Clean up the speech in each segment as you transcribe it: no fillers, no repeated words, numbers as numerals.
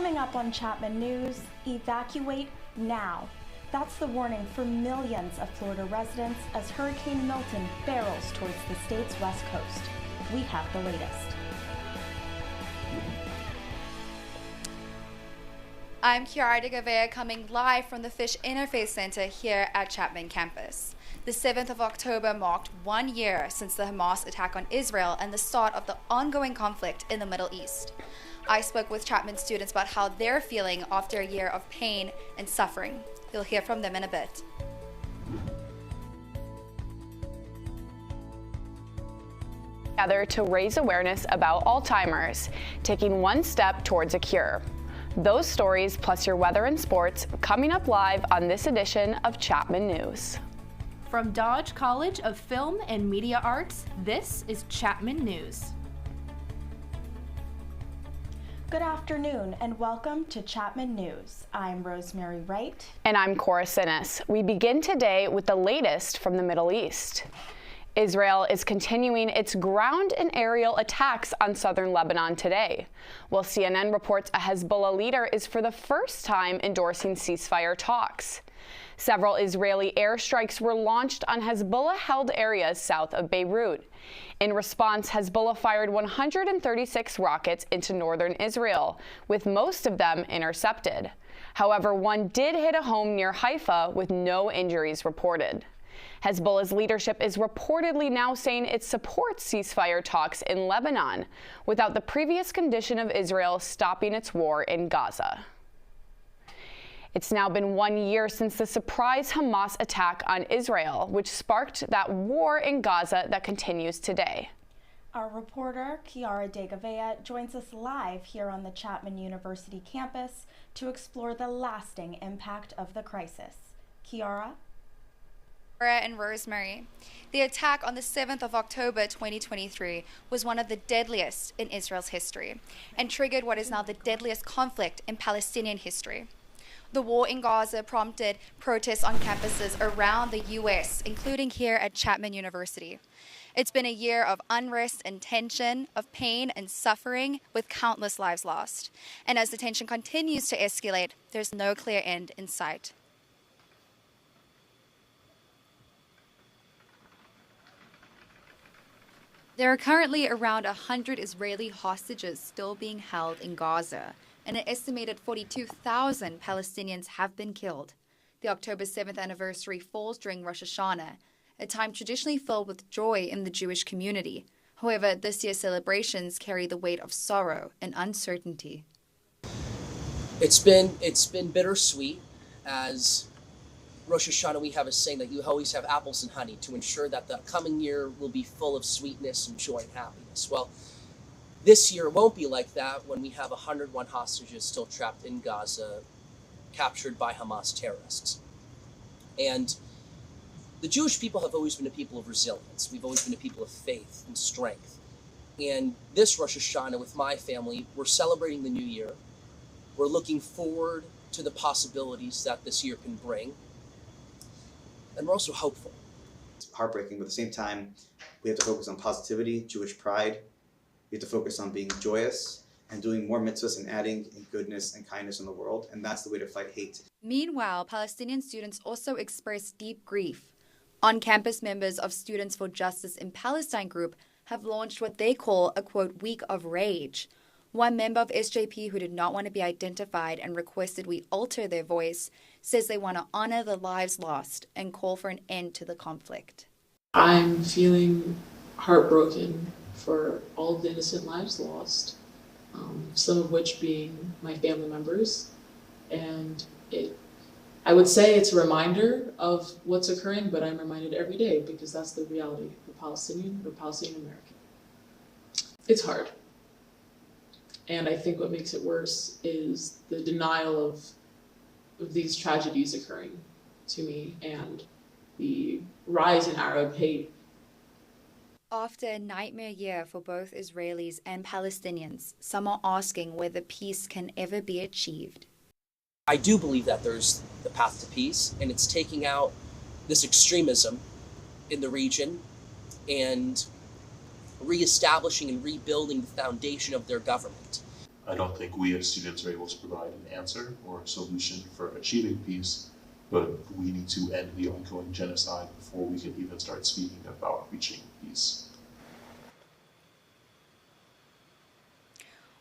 Coming up on Chapman News, evacuate now. That's the warning for millions of Florida residents as Hurricane Milton barrels towards the state's west coast. We have the latest. I'm Chiara de Gavea coming live from the Fish Interfaith Center here at Chapman campus. The 7th of October marked 1 year since the Hamas attack on Israel and the start of the ongoing conflict in the Middle East. I spoke with Chapman students about how they're feeling after a year of pain and suffering. You'll hear from them in a bit. Together to raise awareness about Alzheimer's, taking one step towards a cure. Those stories plus your weather and sports coming up live on this edition of Chapman News. From Dodge College of Film and Media Arts, this is Chapman News. Good afternoon and welcome to Chapman News. I'm Rosemary Wright. And I'm Cora Sinnis. We begin today with the latest from the Middle East. Israel is continuing its ground and aerial attacks on southern Lebanon today, while CNN reports a Hezbollah leader is for the first time endorsing ceasefire talks. Several Israeli airstrikes were launched on Hezbollah-held areas south of Beirut. In response, Hezbollah fired 136 rockets into northern Israel, with most of them intercepted. However, one did hit a home near Haifa with no injuries reported. Hezbollah's leadership is reportedly now saying it supports ceasefire talks in Lebanon, without the previous condition of Israel stopping its war in Gaza. It's now been 1 year since the surprise Hamas attack on Israel, which sparked that war in Gaza that continues today. Our reporter, Chiara de Gavea, joins us live here on the Chapman University campus to explore the lasting impact of the crisis. Chiara? And Rosemary. The attack on the 7th of October 2023 was one of the deadliest in Israel's history and triggered what is now the deadliest conflict in Palestinian history. The war in Gaza prompted protests on campuses around the U.S., including here at Chapman University. It's been a year of unrest and tension, of pain and suffering, with countless lives lost. And as the tension continues to escalate, there's no clear end in sight. There are currently around 100 Israeli hostages still being held in Gaza, and an estimated 42,000 Palestinians have been killed. The October 7th anniversary falls during Rosh Hashanah, a time traditionally filled with joy in the Jewish community. However, this year's celebrations carry the weight of sorrow and uncertainty. It's been bittersweet. As Rosh Hashanah, we have a saying that you always have apples and honey to ensure that the coming year will be full of sweetness and joy and happiness. Well, this year won't be like that when we have 101 hostages still trapped in Gaza, captured by Hamas terrorists. And the Jewish people have always been a people of resilience. We've always been a people of faith and strength. And this Rosh Hashanah with my family, we're celebrating the new year. We're looking forward to the possibilities that this year can bring. And we're also hopeful. It's heartbreaking, but at the same time, we have to focus on positivity, Jewish pride. We have to focus on being joyous and doing more mitzvahs and adding in goodness and kindness in the world. And that's the way to fight hate. Meanwhile, Palestinian students also expressed deep grief. On-campus members of Students for Justice in Palestine group have launched what they call a, quote, week of rage. One member of SJP who did not want to be identified and requested we alter their voice says they want to honor the lives lost and call for an end to the conflict. I'm feeling heartbroken for all of the innocent lives lost, some of which being my family members. And I would say it's a reminder of what's occurring, but I'm reminded every day because that's the reality for Palestinian or Palestinian American. It's hard. And I think what makes it worse is the denial of these tragedies occurring to me and the rise in Arab hate. After a nightmare year for both Israelis and Palestinians, some are asking whether peace can ever be achieved. I do believe that there's the path to peace, and it's taking out this extremism in the region and reestablishing and rebuilding the foundation of their government. I don't think we as students are able to provide an answer or a solution for achieving peace, but we need to end the ongoing genocide before we can even start speaking about reaching peace.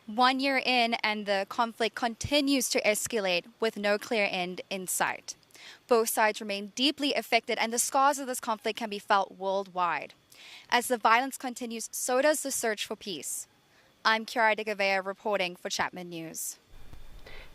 1 year in, and the conflict continues to escalate with no clear end in sight. Both sides remain deeply affected, and the scars of this conflict can be felt worldwide. As the violence continues, so does the search for peace. I'm Kiara DeGavea reporting for Chapman News.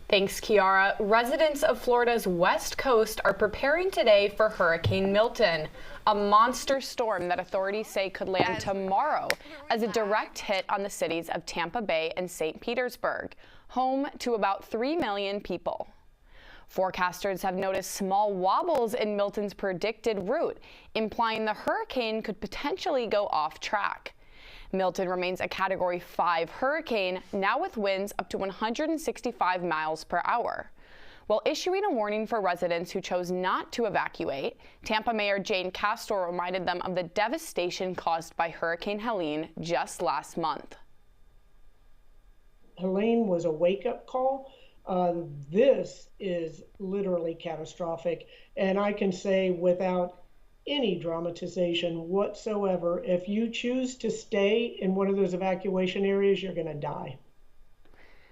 Thanks, Kiara. Residents of Florida's west coast are preparing today for Hurricane Milton, a monster storm that authorities say could land tomorrow as a direct hit on the cities of Tampa Bay and St. Petersburg, home to about 3 million people. Forecasters have noticed small wobbles in Milton's predicted route, implying the hurricane could potentially go off track. Milton remains a Category 5 hurricane, now with winds up to 165 miles per hour. While issuing a warning for residents who chose not to evacuate, Tampa Mayor Jane Castor reminded them of the devastation caused by Hurricane Helene just last month. Helene was a wake-up call. This is literally catastrophic, and I can say without any dramatization whatsoever, if you choose to stay in one of those evacuation areas, you're going to die.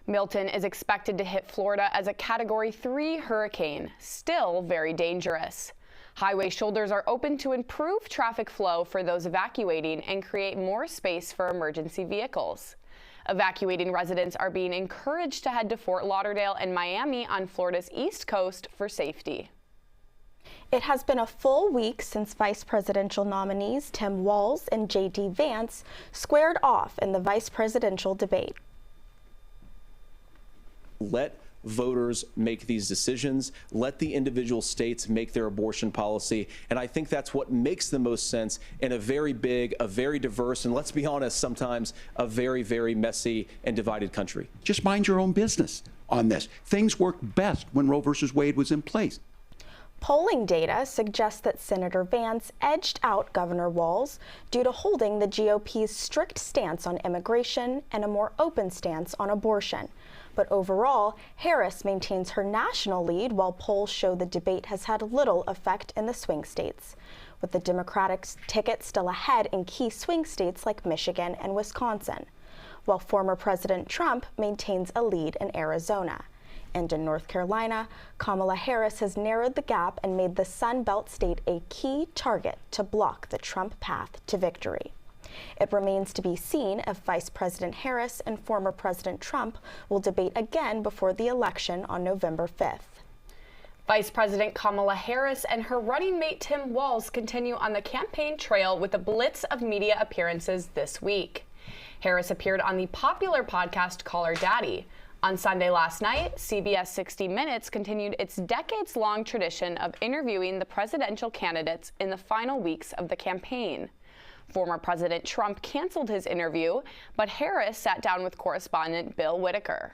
Milton is expected to hit Florida as a Category 3 hurricane, still very dangerous. Highway shoulders are open to improve traffic flow for those evacuating and create more space for emergency vehicles. Evacuating residents are being encouraged to head to Fort Lauderdale and Miami on Florida's east coast for safety. It has been a full week since vice presidential nominees Tim Walz and J.D. Vance squared off in the vice presidential debate. Let voters make these decisions. Let the individual states make their abortion policy. And I think that's what makes the most sense in a very big, a very diverse, and let's be honest, sometimes a very, very messy and divided country. Just mind your own business on this. Things worked best when Roe versus Wade was in place. Polling data suggests that Senator Vance edged out Governor Walz due to holding the GOP's strict stance on immigration and a more open stance on abortion. But overall, Harris maintains her national lead, while polls show the debate has had little effect in the swing states, with the Democratic ticket still ahead in key swing states like Michigan and Wisconsin, while former President Trump maintains a lead in Arizona. And in North Carolina, Kamala Harris has narrowed the gap and made the Sun Belt state a key target to block the Trump path to victory. It remains to be seen if Vice President Harris and former President Trump will debate again before the election on November 5th. Vice President Kamala Harris and her running mate Tim Walz continue on the campaign trail with a blitz of media appearances this week. Harris appeared on the popular podcast Call Her Daddy. On Sunday last night, CBS 60 Minutes continued its decades-long tradition of interviewing the presidential candidates in the final weeks of the campaign. Former President Trump canceled his interview, but Harris sat down with correspondent Bill Whitaker.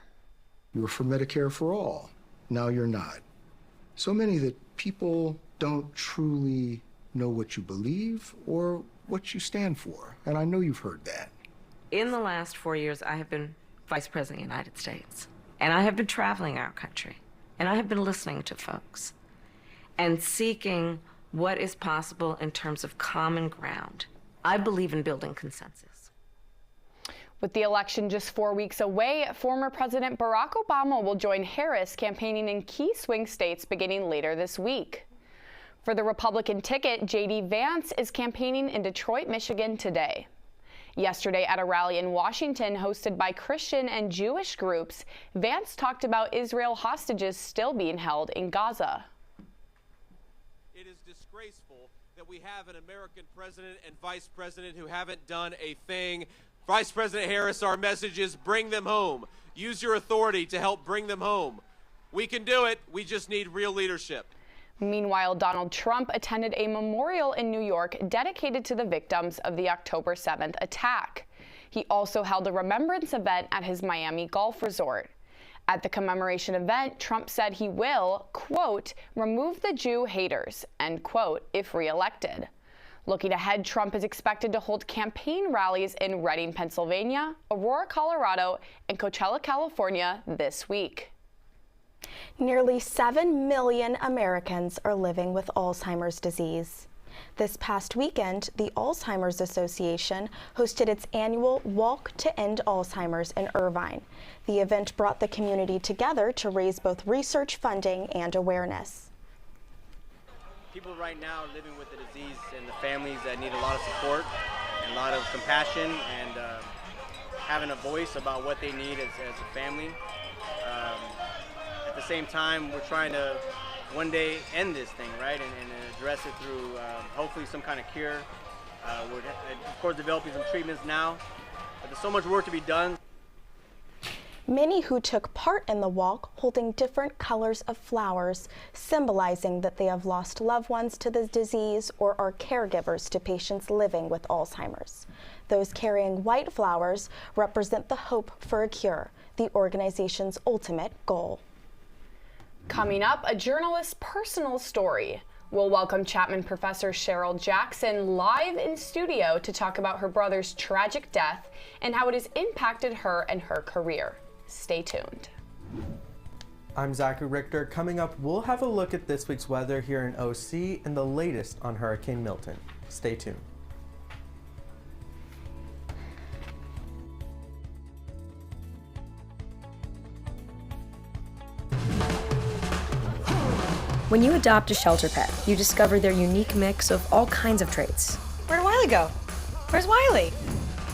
You were for Medicare for all. Now you're not. So many that people don't truly know what you believe or what you stand for. And I know you've heard that. In the last 4 years, I have been Vice President of the United States. And I have been traveling our country. And I have been listening to folks and seeking what is possible in terms of common ground. I believe in building consensus. With the election just 4 weeks away, former President Barack Obama will join Harris campaigning in key swing states beginning later this week. For the Republican ticket, J.D. Vance is campaigning in Detroit, Michigan today. Yesterday at a rally in Washington hosted by Christian and Jewish groups, Vance talked about Israel hostages still being held in Gaza. It is disgraceful that we have an American president and vice president who haven't done a thing. Vice President Harris, our message is bring them home. Use your authority to help bring them home. We can do it. We just need real leadership. Meanwhile, Donald Trump attended a memorial in New York dedicated to the victims of the October 7th attack. He also held a remembrance event at his Miami golf resort. At the commemoration event, Trump said he will, quote, remove the Jew haters, end quote, if reelected. Looking ahead, Trump is expected to hold campaign rallies in Reading, Pennsylvania, Aurora, Colorado, and Coachella, California this week. Nearly 7 million Americans are living with Alzheimer's disease. This past weekend, the Alzheimer's Association hosted its annual Walk to End Alzheimer's in Irvine. The event brought the community together to raise both research funding and awareness. People right now are living with the disease and the families that need a lot of support and a lot of compassion and having a voice about what they need as a family. At the same time, we're trying to one day end this thing, right, and address it through hopefully some kind of cure. We're, of course, developing some treatments now, but there's so much work to be done. Many who took part in the walk holding different colors of flowers, symbolizing that they have lost loved ones to the disease or are caregivers to patients living with Alzheimer's. Those carrying white flowers represent the hope for a cure, the organization's ultimate goal. Coming up, a journalist's personal story. We'll welcome Chapman professor Cheryl Jackson live in studio to talk about her brother's tragic death and how it has impacted her and her career. Stay tuned. I'm Zachary Richter. Coming up, we'll have a look at this week's weather here in OC and the latest on Hurricane Milton. Stay tuned. When you adopt a shelter pet, you discover their unique mix of all kinds of traits. Where'd Wiley go? Where's Wiley?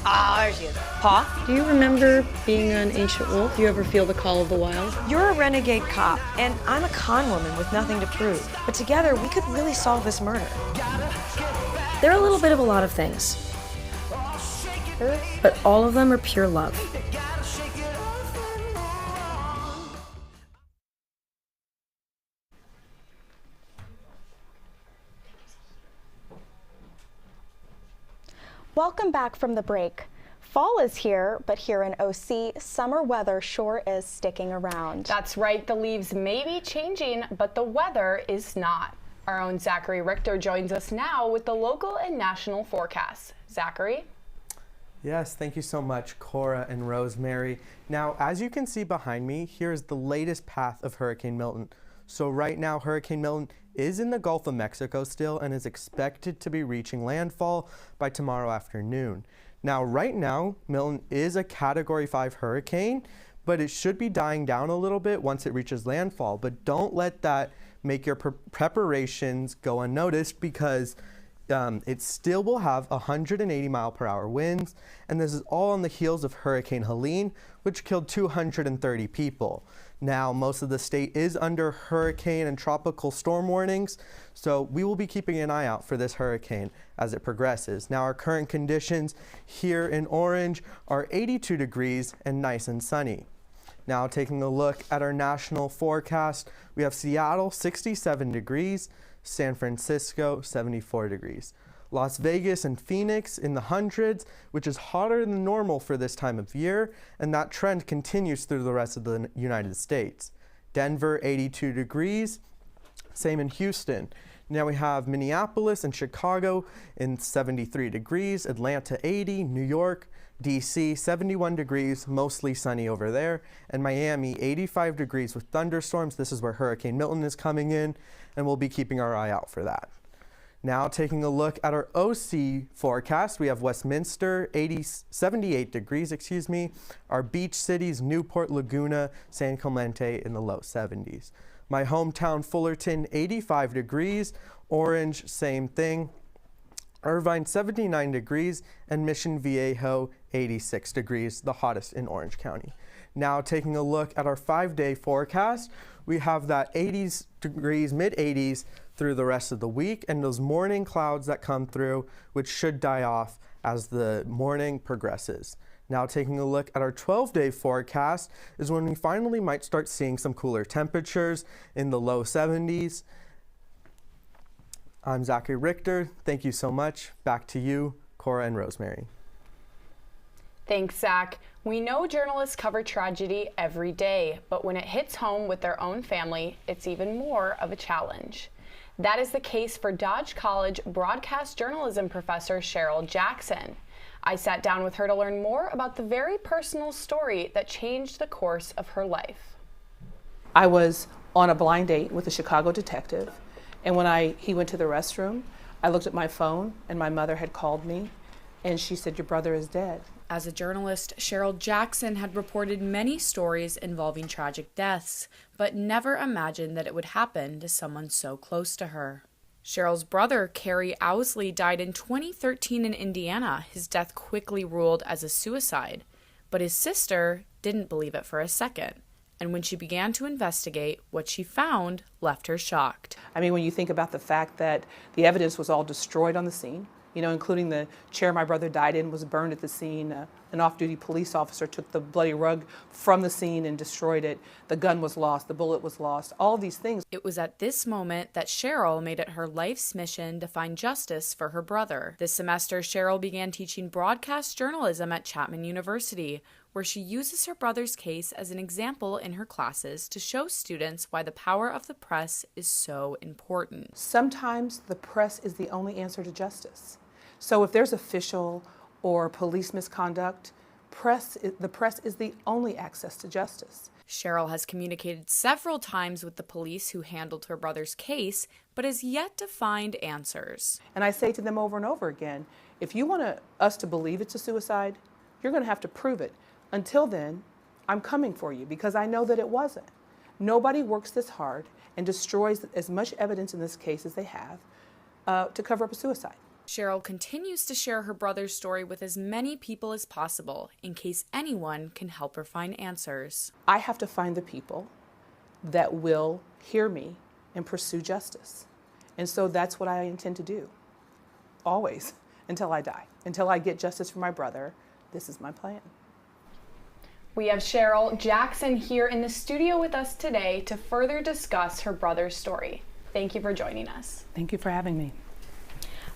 Ah, there she is. Paw? Do you remember being an ancient wolf? Do you ever feel the call of the wild? You're a renegade cop, and I'm a con woman with nothing to prove. But together, we could really solve this murder. They're a little bit of a lot of things, but all of them are pure love. Welcome back from the break. Fall is here, but here in OC, summer weather sure is sticking around. That's right, the leaves may be changing, but the weather is not. Our own Zachary Richter joins us now with the local and national forecasts. Zachary? Yes, thank you so much, Cora and Rosemary. Now, as you can see behind me, here's the latest path of Hurricane Milton. So right now, Hurricane Milton is in the Gulf of Mexico still and is expected to be reaching landfall by tomorrow afternoon. Now, right now, Milton is a Category 5 hurricane, but it should be dying down a little bit once it reaches landfall. But don't let that make your preparations go unnoticed, because it still will have 180-mile-per-hour winds, and this is all on the heels of Hurricane Helene, which killed 230 people. Now, most of the state is under hurricane and tropical storm warnings, so we will be keeping an eye out for this hurricane as it progresses. Now, our current conditions here in Orange are 82 degrees and nice and sunny. Now, taking a look at our national forecast, we have Seattle 67 degrees, San Francisco 74 degrees. Las Vegas and Phoenix in the hundreds, which is hotter than normal for this time of year, and that trend continues through the rest of the United States. Denver 82 degrees, same in Houston. Now we have Minneapolis and Chicago in 73 degrees, Atlanta 80, New York, DC 71 degrees, mostly sunny over there, and Miami 85 degrees with thunderstorms. This is where Hurricane Milton is coming in, and we'll be keeping our eye out for that. Now taking a look at our OC forecast, we have Westminster 78 degrees, our beach cities Newport, Laguna, San Clemente in the low 70s. My hometown Fullerton 85 degrees, Orange same thing, Irvine 79 degrees, and Mission Viejo 86 degrees, the hottest in Orange County. Now taking a look at our 5-day forecast, we have that 80s degrees, mid-80s through the rest of the week, and those morning clouds that come through, which should die off as the morning progresses. Now taking a look at our 12-day forecast is when we finally might start seeing some cooler temperatures in the low 70s. I'm Zachary Richter. Thank you so much. Back to you, Cora and Rosemary. Thanks, Zach. We know journalists cover tragedy every day, but when it hits home with their own family, it's even more of a challenge. That is the case for Dodge College broadcast journalism professor Cheryl Jackson. I sat down with her to learn more about the very personal story that changed the course of her life. I was on a blind date with a Chicago detective, and when he went to the restroom, I looked at my phone and my mother had called me, and she said, "Your brother is dead." As a journalist, Cheryl Jackson had reported many stories involving tragic deaths, but never imagined that it would happen to someone so close to her. Cheryl's brother, Kerry Owsley, died in 2013 in Indiana. His death quickly ruled as a suicide, but his sister didn't believe it for a second. And when she began to investigate, what she found left her shocked. I mean, when you think about the fact that the evidence was all destroyed on the scene, including the chair my brother died in was burned at the scene. An off-duty police officer took the bloody rug from the scene and destroyed it. The gun was lost. The bullet was lost. All these things. It was at this moment that Cheryl made it her life's mission to find justice for her brother. This semester, Cheryl began teaching broadcast journalism at Chapman University, where she uses her brother's case as an example in her classes to show students why the power of the press is so important. Sometimes the press is the only answer to justice. So if there's official or police misconduct, the press is the only access to justice. Cheryl has communicated several times with the police who handled her brother's case, but has yet to find answers. And I say to them over and over again, if you want us to believe it's a suicide, you're going to have to prove it. Until then, I'm coming for you because I know that it wasn't. Nobody works this hard and destroys as much evidence in this case as they have to cover up a suicide. Cheryl continues to share her brother's story with as many people as possible in case anyone can help her find answers. I have to find the people that will hear me and pursue justice. And so that's what I intend to do, always, until I die. Until I get justice for my brother, this is my plan. We have Cheryl Jackson here in the studio with us today to further discuss her brother's story. Thank you for joining us. Thank you for having me.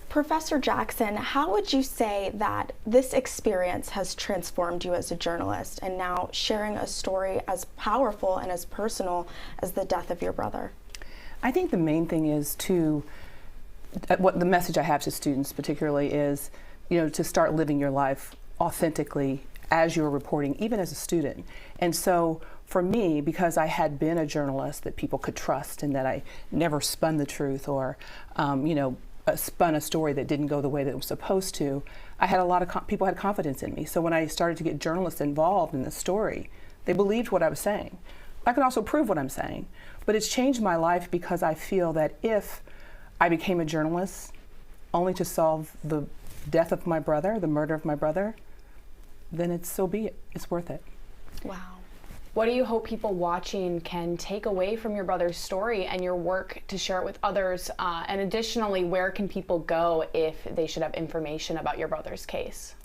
Professor Jackson, how would you say that this experience has transformed you as a journalist and now sharing a story as powerful and as personal as the death of your brother? I think the main thing is what the message I have to students particularly is, to start living your life authentically as you're reporting, even as a student. And so for me, because I had been a journalist that people could trust and that I never spun the truth or, spun a story that didn't go the way that it was supposed to, I had a lot of people had confidence in me. So when I started to get journalists involved in the story, they believed what I was saying. I could also prove what I'm saying, but it's changed my life because I feel that if I became a journalist only to solve the death of my brother, the murder of my brother, then so be it. It's worth it. Wow. What do you hope people watching can take away from your brother's story and your work to share it with others? And additionally, where can people go if they should have information about your brother's case?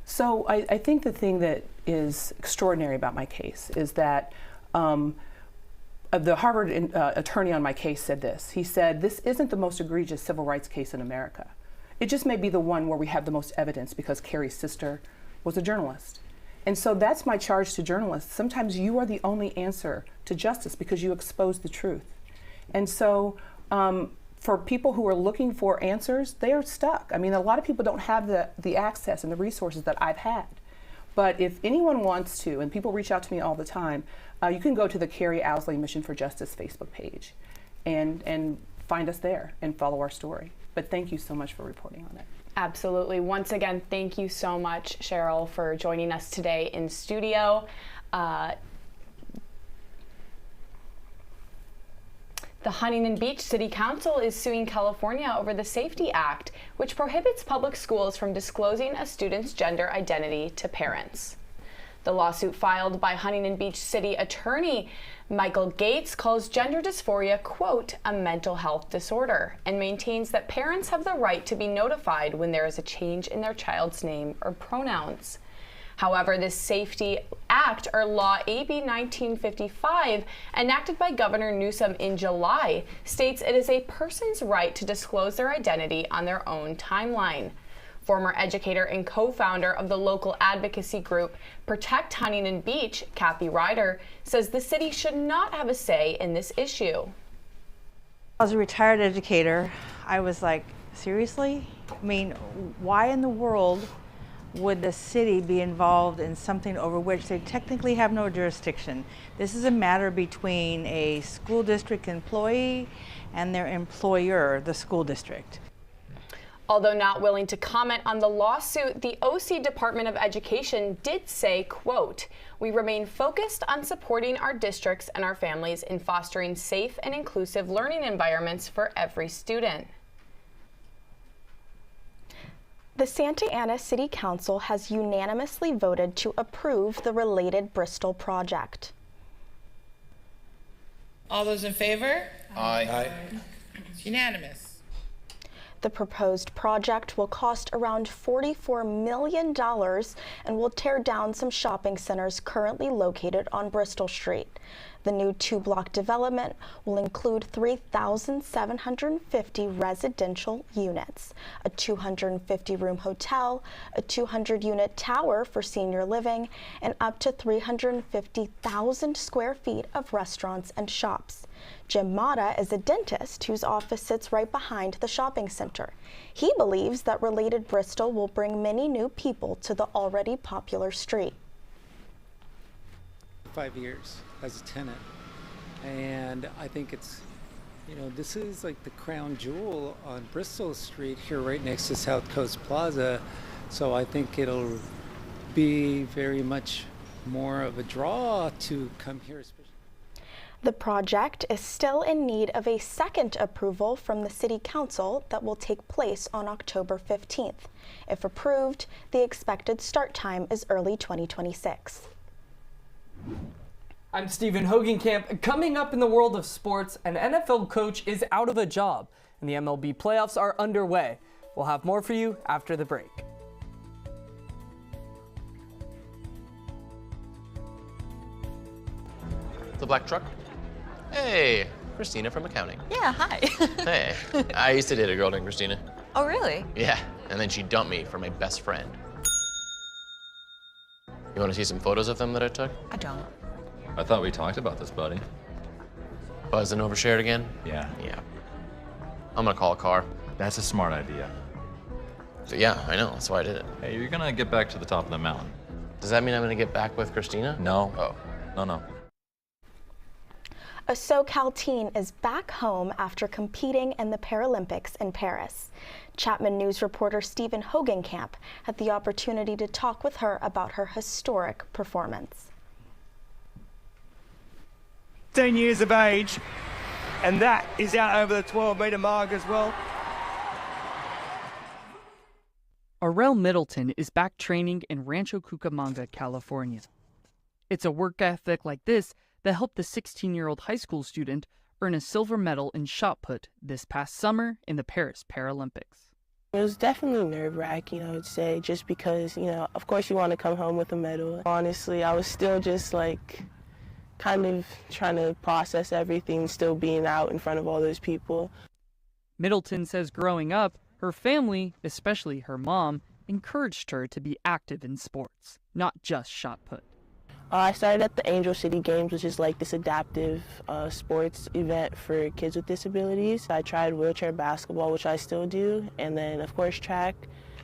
So I think the thing that is extraordinary about my case is that the Harvard attorney on my case said this. He said, "This isn't the most egregious civil rights case in America. It just may be the one where we have the most evidence because Kerry's sister was a journalist." And so that's my charge to journalists. Sometimes you are the only answer to justice because you expose the truth. And so for people who are looking for answers, they are stuck. I mean, a lot of people don't have the access and the resources that I've had. But if anyone wants to, and people reach out to me all the time, you can go to the Kerry Owsley Mission for Justice Facebook page and find us there and follow our story. But thank you so much for reporting on it. Absolutely. Once again, thank you so much, Cheryl, for joining us today in studio. The Huntington Beach City Council is suing California over the Safety Act, which prohibits public schools from disclosing a student's gender identity to parents. The lawsuit filed by Huntington Beach City Attorney Michael Gates calls gender dysphoria, quote, a mental health disorder, and maintains that parents have the right to be notified when there is a change in their child's name or pronouns. However, this Safety Act, or Law AB 1955, enacted by Governor Newsom in July, states it is a person's right to disclose their identity on their own timeline. Former educator and co-founder of the local advocacy group Protect Huntington Beach, Kathy Ryder, says the city should not have a say in this issue. As a retired educator, I was like, seriously? I mean, why in the world would the city be involved in something over which they technically have no jurisdiction? This is a matter between a school district employee and their employer, the school district. Although not willing to comment on the lawsuit, the OC Department of Education did say, quote, "We remain focused on supporting our districts and our families in fostering safe and inclusive learning environments for every student." The Santa Ana City Council has unanimously voted to approve the related Bristol project. All those in favor? Aye. It's unanimous. The proposed project will cost around $44 million and will tear down some shopping centers currently located on Bristol Street. The new two-block development will include 3,750 residential units, a 250-room hotel, a 200-unit tower for senior living, and up to 350,000 square feet of restaurants and shops. Jim Mata is a dentist whose office sits right behind the shopping center. He believes that related Bristol will bring many new people to the already popular street. 5 years as a tenant, and I think it's, this is like the crown jewel on Bristol Street here right next to South Coast Plaza, so I think it'll be very much more of a draw to come here. The project is still in need of a second approval from the City Council that will take place on October 15th. If approved, the expected start time is early 2026. I'm Stephen Hogenkamp. Coming up in the world of sports, an NFL coach is out of a job, and the MLB playoffs are underway. We'll have more for you after the break. The black truck? Hey, Christina from accounting. Yeah, hi. Hey, I used to date a girl named Christina. Oh, really? Yeah, and then she dumped me for my best friend. You want to see some photos of them that I took? I don't. I thought we talked about this, buddy. Buzzed and overshared again? Yeah. Yeah. I'm gonna call a car. That's a smart idea. So yeah, I know, that's why I did it. Hey, you're gonna get back to the top of the mountain. Does that mean I'm gonna get back with Christina? No. Oh. No. A SoCal teen is back home after competing in the Paralympics in Paris. Chapman News reporter Stephen Hogenkamp had the opportunity to talk with her about her historic performance. 10 years of age, and that is out over the 12-meter mark as well. Orel Middleton is back training in Rancho Cucamonga, California. It's a work ethic like this that helped the 16-year-old high school student earn a silver medal in shot put this past summer in the Paris Paralympics. It was definitely nerve-wracking, I would say, just because, of course you want to come home with a medal. Honestly, I was still just kind of trying to process everything, still being out in front of all those people. Middleton says growing up, her family, especially her mom, encouraged her to be active in sports, not just shot put. I started at the Angel City Games, which is this adaptive sports event for kids with disabilities. I tried wheelchair basketball, which I still do, and then of course track,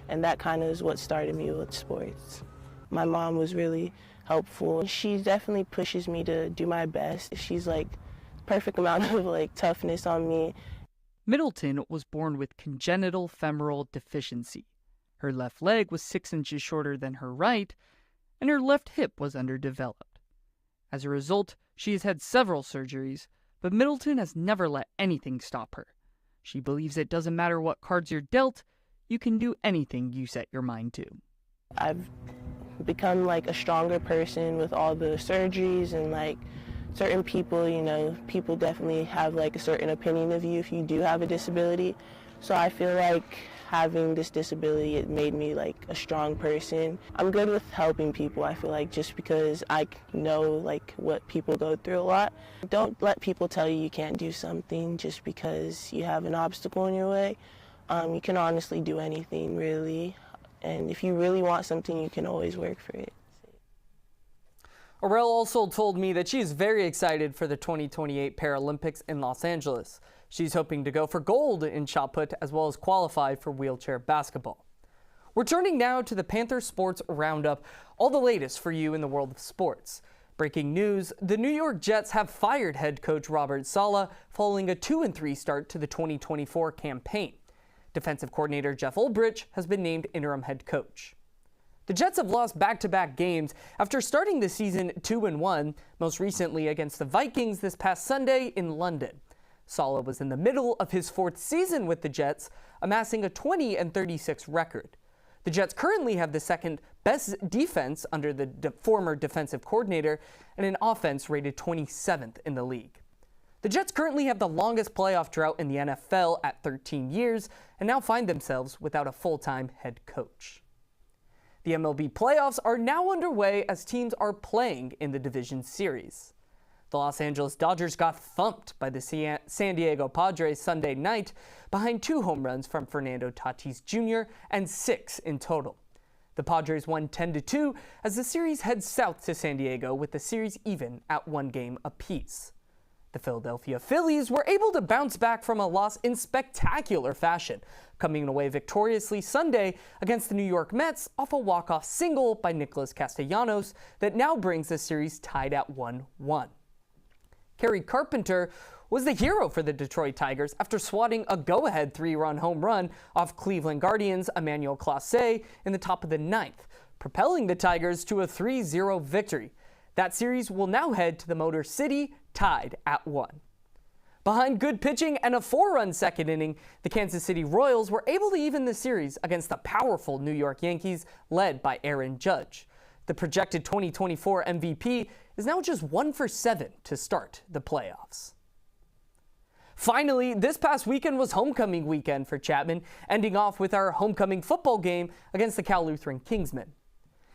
and that kind of is what started me with sports. My mom was really helpful. She definitely pushes me to do my best. She's perfect amount of toughness on me. Middleton was born with congenital femoral deficiency. Her left leg was 6 inches shorter than her right, and her left hip was underdeveloped. As a result, she has had several surgeries, but Middleton has never let anything stop her. She believes it doesn't matter what cards you're dealt, you can do anything you set your mind to. I've become a stronger person with all the surgeries, and certain people, people definitely have a certain opinion of you if you do have a disability. So I feel having this disability, it made me a strong person. I'm good with helping people, I feel just because I know what people go through a lot. Don't let people tell you can't do something just because you have an obstacle in your way. You can honestly do anything, really. And if you really want something, you can always work for it. Orel also told me that she is very excited for the 2028 Paralympics in Los Angeles. She's hoping to go for gold in shot put as well as qualify for wheelchair basketball. We're turning now to the Panther Sports Roundup, all the latest for you in the world of sports. Breaking news, the New York Jets have fired head coach Robert Saleh following a 2-3 start to the 2024 campaign. Defensive coordinator Jeff Ulbrich has been named interim head coach. The Jets have lost back-to-back games after starting the season 2-1, most recently against the Vikings this past Sunday in London. Saleh was in the middle of his 4th season with the Jets, amassing a 20-36 record. The Jets currently have the second best defense under the former defensive coordinator and an offense rated 27th in the league. The Jets currently have the longest playoff drought in the NFL at 13 years and now find themselves without a full-time head coach. The MLB playoffs are now underway as teams are playing in the division series. The Los Angeles Dodgers got thumped by the San Diego Padres Sunday night behind 2 home runs from Fernando Tatis Jr. and 6 in total. The Padres won 10-2 as the series heads south to San Diego with the series even at 1 game apiece. The Philadelphia Phillies were able to bounce back from a loss in spectacular fashion, coming away victoriously Sunday against the New York Mets off a walk-off single by Nicholas Castellanos that now brings the series tied at 1-1. Kerry Carpenter was the hero for the Detroit Tigers after swatting a go-ahead 3-run home run off Cleveland Guardians' Emmanuel Clase in the top of the 9th, propelling the Tigers to a 3-0 victory. That series will now head to the Motor City, tied at 1. Behind good pitching and a 4-run second inning, the Kansas City Royals were able to even the series against the powerful New York Yankees, led by Aaron Judge. The projected 2024 MVP is now just 1 for 7 to start the playoffs. Finally, this past weekend was homecoming weekend for Chapman, ending off with our homecoming football game against the Cal Lutheran Kingsmen.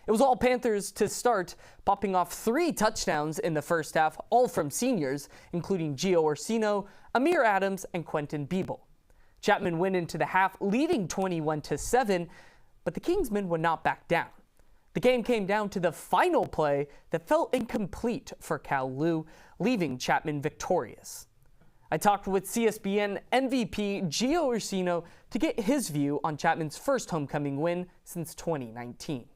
It was all Panthers to start, popping off 3 touchdowns in the first half, all from seniors, including Gio Orsino, Amir Adams, and Quentin Biebel. Chapman went into the half leading 21-7, but the Kingsmen would not back down. The game came down to the final play that felt incomplete for Cal Lu, leaving Chapman victorious. I talked with CSBN MVP Gio Orsino to get his view on Chapman's first homecoming win since 2019.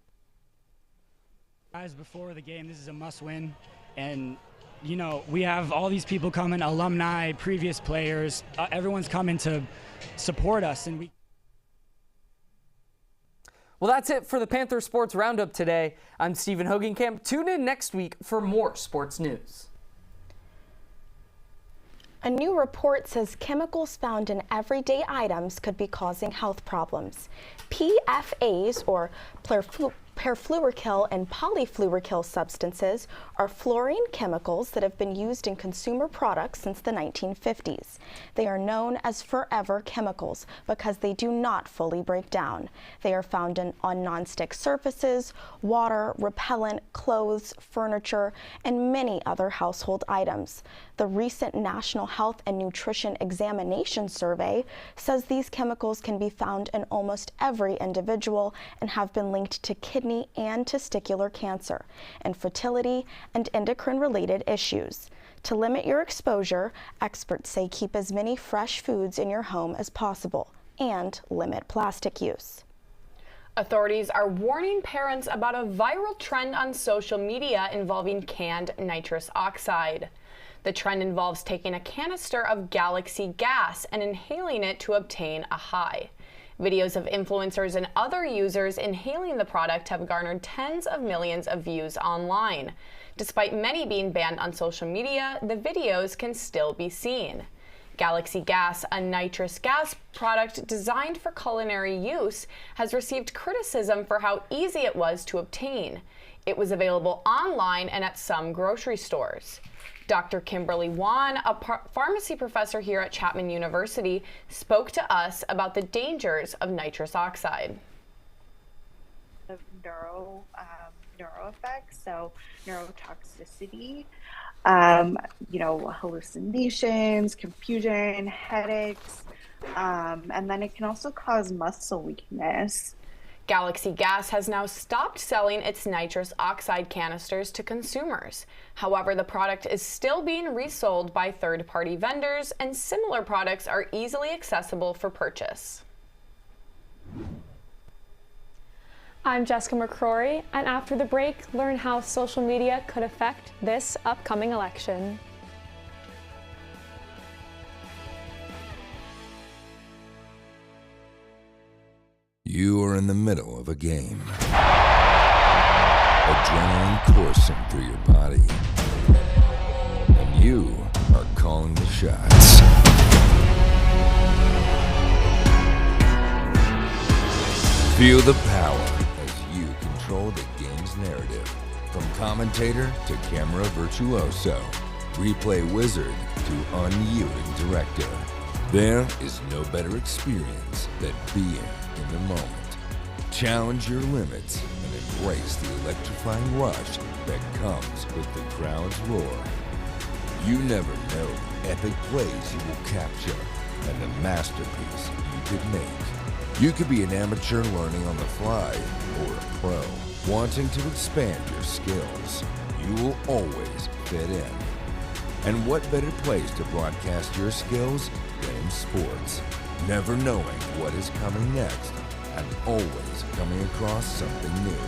Guys, before the game, this is a must-win, and you know we have all these people coming, alumni, previous players, everyone's coming to support us, and we. Well, that's it for the Panther Sports Roundup today. I'm Stephen Hogenkamp. Tune in next week for more sports news. A new report says chemicals found in everyday items could be causing health problems. PFAs, or perfluoroalkyl and polyfluoroalkyl substances, are fluorine chemicals that have been used in consumer products since the 1950s. They are known as forever chemicals because they do not fully break down. They are found on nonstick surfaces, water, repellent, clothes, furniture, and many other household items. The recent National Health and Nutrition Examination Survey says these chemicals can be found in almost every individual and have been linked to kidney and testicular cancer, infertility, and endocrine-related issues. To limit your exposure, experts say keep as many fresh foods in your home as possible and limit plastic use. Authorities are warning parents about a viral trend on social media involving canned nitrous oxide. The trend involves taking a canister of Galaxy gas and inhaling it to obtain a high. Videos of influencers and other users inhaling the product have garnered tens of millions of views online. Despite many being banned on social media, the videos can still be seen. Galaxy Gas, a nitrous gas product designed for culinary use, has received criticism for how easy it was to obtain. It was available online and at some grocery stores. Dr. Kimberly Wan, a pharmacy professor here at Chapman University, spoke to us about the dangers of nitrous oxide. Of neuro effects, so neurotoxicity, hallucinations, confusion, headaches, and then it can also cause muscle weakness. Galaxy Gas has now stopped selling its nitrous oxide canisters to consumers. However, the product is still being resold by third-party vendors, and similar products are easily accessible for purchase. I'm Jessica McCrory, and after the break, learn how social media could affect this upcoming election. You are in the middle of a game. Adrenaline coursing through your body. And you are calling the shots. Feel the power as you control the game's narrative. From commentator to camera virtuoso, replay wizard to unyielding director. There is no better experience than being in the moment. Challenge your limits and embrace the electrifying rush that comes with the crowd's roar. You never know the epic plays you will capture and the masterpiece you could make. You could be an amateur learning on the fly or a pro wanting to expand your skills. You will always fit in. And what better place to broadcast your skills than in sports? Never knowing what is coming next and always coming across something new.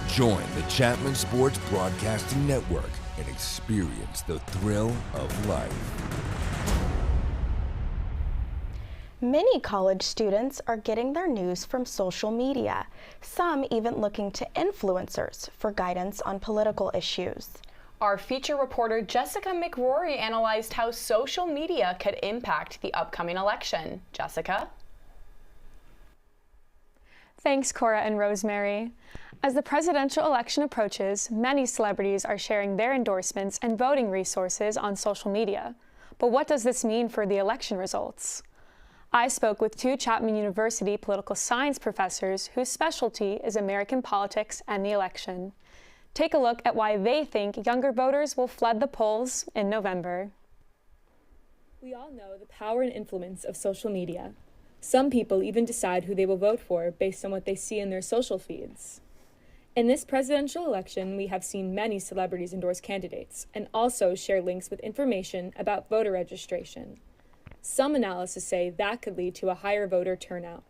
Join the Chapman Sports Broadcasting Network and experience the thrill of life. Many college students are getting their news from social media, some even looking to influencers for guidance on political issues. Our feature reporter Jessica McRory analyzed how social media could impact the upcoming election. Jessica? Thanks, Cora and Rosemary. As the presidential election approaches, many celebrities are sharing their endorsements and voting resources on social media. But what does this mean for the election results? I spoke with two Chapman University political science professors whose specialty is American politics and the election. Take a look at why they think younger voters will flood the polls in November. We all know the power and influence of social media. Some people even decide who they will vote for based on what they see in their social feeds. In this presidential election, we have seen many celebrities endorse candidates and also share links with information about voter registration. Some analysis say that could lead to a higher voter turnout.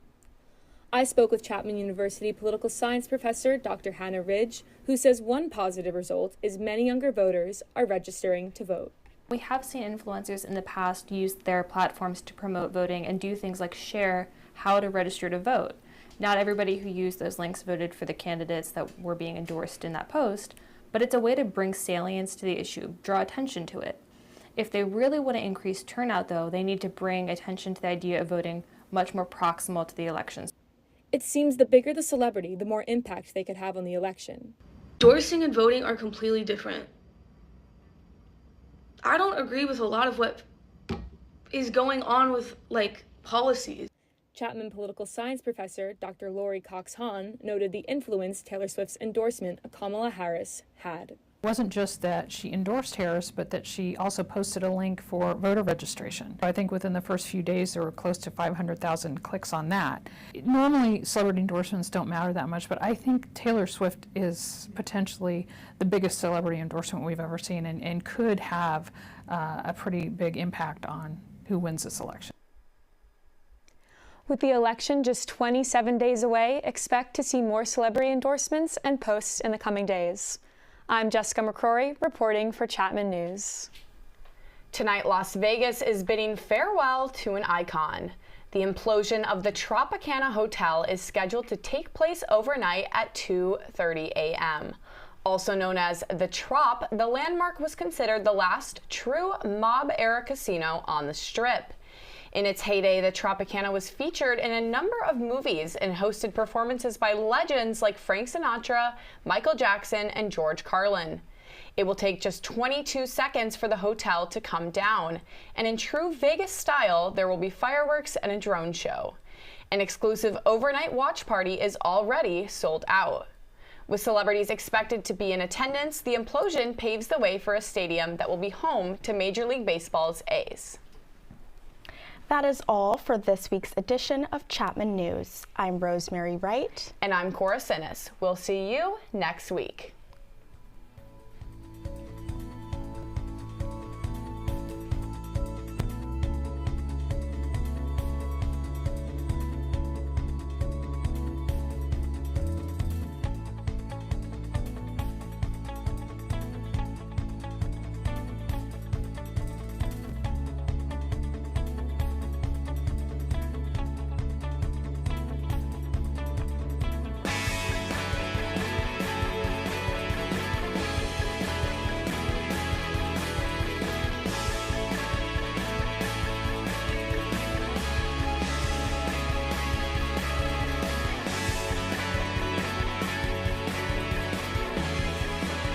I spoke with Chapman University political science professor Dr. Hannah Ridge, who says one positive result is many younger voters are registering to vote. We have seen influencers in the past use their platforms to promote voting and do things like share how to register to vote. Not everybody who used those links voted for the candidates that were being endorsed in that post, but it's a way to bring salience to the issue, draw attention to it. If they really want to increase turnout, though, they need to bring attention to the idea of voting much more proximal to the elections. It seems the bigger the celebrity, the more impact they could have on the election. Endorsing and voting are completely different. I don't agree with a lot of what is going on with, policies. Chapman political science professor Dr. Lori Cox-Hahn noted the influence Taylor Swift's endorsement of Kamala Harris had. It wasn't just that she endorsed Harris, but that she also posted a link for voter registration. I think within the first few days there were close to 500,000 clicks on that. Normally celebrity endorsements don't matter that much, but I think Taylor Swift is potentially the biggest celebrity endorsement we've ever seen and could have a pretty big impact on who wins this election. With the election just 27 days away, expect to see more celebrity endorsements and posts in the coming days. I'm Jessica McCrory, reporting for Chapman News. Tonight, Las Vegas is bidding farewell to an icon. The implosion of the Tropicana Hotel is scheduled to take place overnight at 2:30 a.m. Also known as the Trop, the landmark was considered the last true mob-era casino on the Strip. In its heyday, the Tropicana was featured in a number of movies and hosted performances by legends like Frank Sinatra, Michael Jackson, and George Carlin. It will take just 22 seconds for the hotel to come down, and in true Vegas style, there will be fireworks and a drone show. An exclusive overnight watch party is already sold out. With celebrities expected to be in attendance, the implosion paves the way for a stadium that will be home to Major League Baseball's A's. That is all for this week's edition of Chapman News. I'm Rosemary Wright. And I'm Cora Sinnis. We'll see you next week.